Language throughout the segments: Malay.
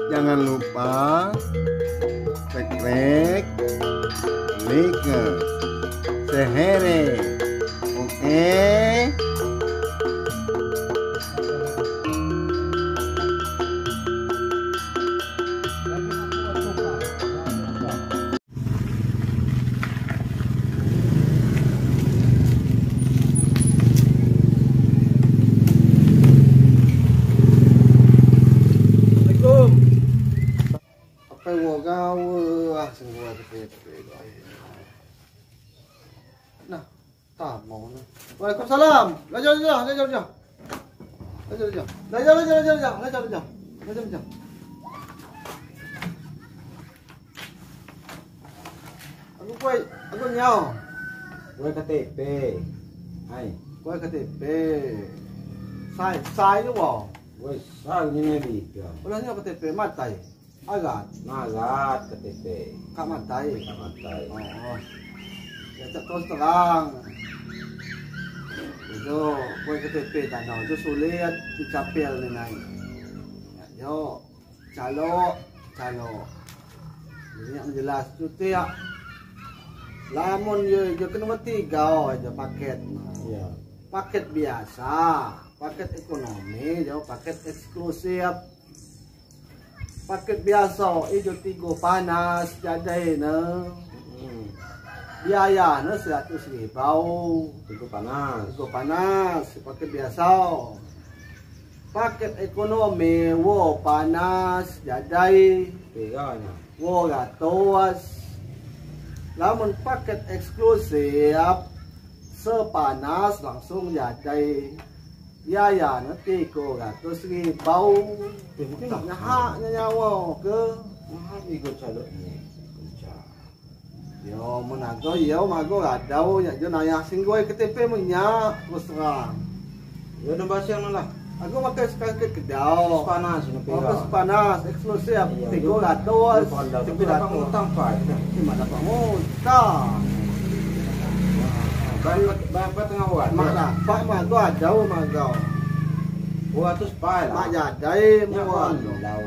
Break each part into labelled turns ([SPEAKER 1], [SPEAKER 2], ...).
[SPEAKER 1] Jangan lupa tekrek, like, share. Oke. Nah, tak mau nah. Waalaikumsalam. Lajar. Aku nyau.
[SPEAKER 2] Quay KTP. Hai.
[SPEAKER 1] Quay KTP. Sai chứ bỏ.
[SPEAKER 2] Quay sao như này đi kìa.
[SPEAKER 1] Ulahnya KTP matai. Agak.
[SPEAKER 2] Nagat KTP.
[SPEAKER 1] Kak matai.
[SPEAKER 2] Kamatay.
[SPEAKER 1] Oh. Ya terus terang. Itu quay KTP tanah itu sulit dicapil nih naik. Yo, calo. Ini yang jelas cuti ya. Lamun yo kena mati gao aja paket.
[SPEAKER 2] Iya.
[SPEAKER 1] Paket biasa, paket ekonomi, yo paket eksklusif. Paket biasa, itu 3 panas jadai ne. Biaya ne 100.000.
[SPEAKER 2] Itu panas.
[SPEAKER 1] 3 panas, paket biasa. Paket ekonomi, wo panas jadai.
[SPEAKER 2] Tiganya.
[SPEAKER 1] Wo gatos. Lamun paket eksklusif sepanas langsung jadai. Biaya nanti 300.000. Nyahaknya nyawa ke
[SPEAKER 2] Mahal ikut calon ini.
[SPEAKER 1] yo menago yo mago gadau ya jo naya singgoy KTP menyak terus terang.
[SPEAKER 2] Ya udah bahas yang lah.
[SPEAKER 1] Aku makai sekali kedau.
[SPEAKER 2] Panas ini
[SPEAKER 1] Panas panas eksklusif 300.
[SPEAKER 2] Tapi dapat ngutang pak.
[SPEAKER 1] Cuma dapat ngutang.
[SPEAKER 2] Bapak tengah buat.
[SPEAKER 1] Mak dapat mago adau mago.
[SPEAKER 2] Buat terus pak.
[SPEAKER 1] Mak jadai muan.
[SPEAKER 2] Lau.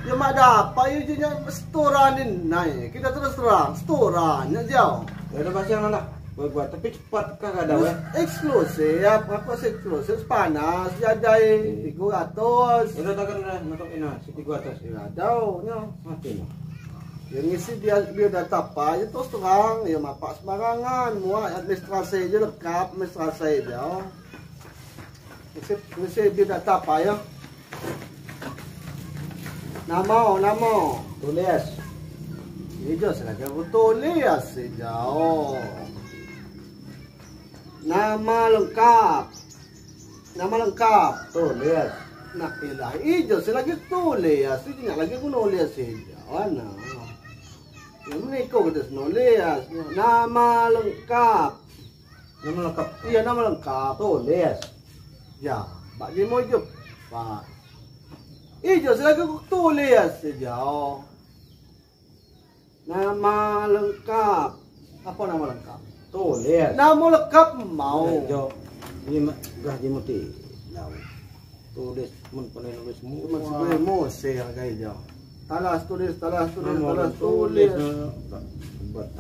[SPEAKER 1] Ya mak dapat yo je setoranin naik. Kita terus terang setoran jauh.
[SPEAKER 2] Ya udah bahas yang lah. Buat tapi cepat kah ada ya?
[SPEAKER 1] Eksklusif, apa sih eksklusif panas jadai 300.
[SPEAKER 2] Ya udah takkan nak ini si 300.
[SPEAKER 1] Ya adau nya.
[SPEAKER 2] Mati no.
[SPEAKER 1] Yang isi dia data apa ya terus terang ya mapak sembarangan muat administrasi aja lengkap administrasi aja. Isi dia data apa ya? Nama
[SPEAKER 2] Tulis.
[SPEAKER 1] Itu saja tulis saja. Nama lengkap.
[SPEAKER 2] Tulis.
[SPEAKER 1] Nak ilah ijo selagi tulis, sejak lagi aku nulis saja. Mana? Yang menikah kita nulis. Nama lengkap.
[SPEAKER 2] Nama lengkap.
[SPEAKER 1] Iya nama lengkap.
[SPEAKER 2] Tulis.
[SPEAKER 1] Ya, bagi mojok Pak. Ijo selagi aku tulis saja. Nama lengkap. Apa nama lengkap?
[SPEAKER 2] Tulis.
[SPEAKER 1] Nama lengkap mau.
[SPEAKER 2] Jo. Ini gaji muti. Lau. Tulis mun pernah nulis semua.
[SPEAKER 1] Masih mose harga hijau. Talas tulis.
[SPEAKER 2] Buat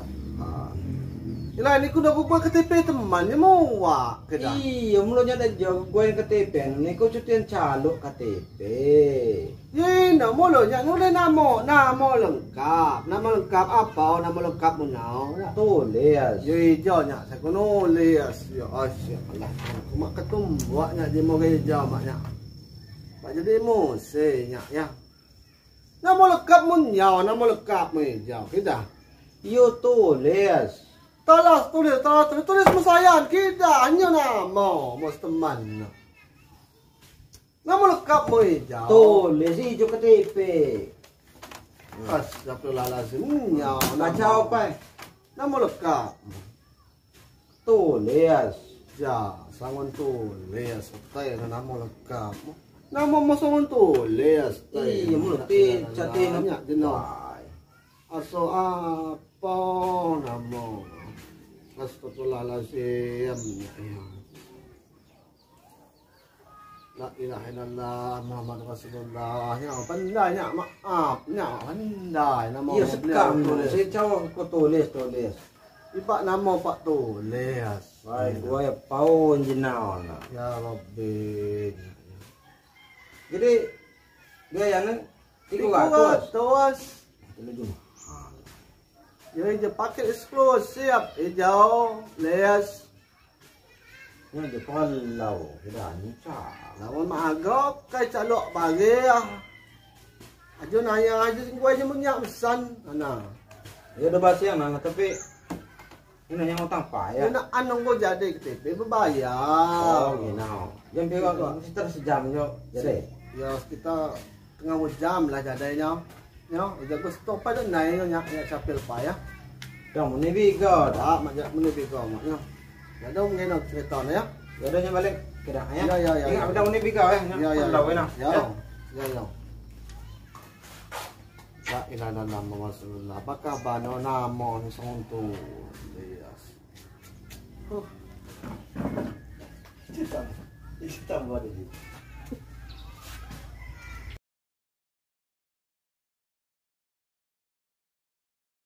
[SPEAKER 1] Ila ni kuda buat KTP teman ni mau wak ke dah.
[SPEAKER 2] Iya, mulanya ada jauh gue yang KTP. Ni kau cutian calok KTP.
[SPEAKER 1] Ye, namanya nulis nama lengkap. Nama lengkap apa? Nama lengkap munau.
[SPEAKER 2] Tulis.
[SPEAKER 1] Ye hijau nya saya nulis. Ya asyik Allah. Mak ketumbuaknya di mau hijau maknya. Pak jadi mose nya ya. Nama lengkap munyau, nama lengkap hijau kita.
[SPEAKER 2] Yo tulis.
[SPEAKER 1] Talas tulis musayan kita hanya nama bos teman. Nama lengkap mo hijau.
[SPEAKER 2] Tulis hijau KTP.
[SPEAKER 1] Astagfirullahalazim. Ya,
[SPEAKER 2] Baca apa?
[SPEAKER 1] Nama lengkap.
[SPEAKER 2] Tulis.
[SPEAKER 1] Ya, sangon tulis. Tay nama lengkap. Nama mo sangon tulis.
[SPEAKER 2] Iya, mulut catinnya
[SPEAKER 1] jenuh. Aso apa nama? Astagfirullahalazim. La ilaha illallah Muhammad Rasulullah. Ya, pandai nya, maaf nya, pandai nama.
[SPEAKER 2] Ya sekam tulis. Saya cawak kau tulis.
[SPEAKER 1] Ibak nama pak tulis.
[SPEAKER 2] Baik, gua ya paun jenau nak.
[SPEAKER 1] Ya Rabbi.
[SPEAKER 2] Jadi gaya nan 300. Tulis.
[SPEAKER 1] Jadi dia pakai eksklusif hijau les.
[SPEAKER 2] Yang dia kalau sudah nikah.
[SPEAKER 1] Lawan magok kai calok bagi ah. Ajo nanya aja gua aja menyak pesan. Ana.
[SPEAKER 2] Ya udah basi yang tapi ini yang utang payah.
[SPEAKER 1] Nak anong gua jadi KTP berbayar.
[SPEAKER 2] Oh, genau. Yang pegang kok sekitar sejam yo. Jadi
[SPEAKER 1] ya kita tengah jam lah jadinya. Ya, jago stop pada naik nya capil payah.
[SPEAKER 2] kamu ni bigo.
[SPEAKER 1] Tak macam mana bigo maknya. Jadi mungkin nak cerita ya.
[SPEAKER 2] Ya udah balik ke dah ya.
[SPEAKER 1] Ya.
[SPEAKER 2] Ingat udah ni bigo ya.
[SPEAKER 1] Ya.
[SPEAKER 2] Lawan nah.
[SPEAKER 1] Ya. La ilaha illallah Muhammad Rasulullah. Apakah bano namo ni sontu. Yes.
[SPEAKER 2] Kita buat ini.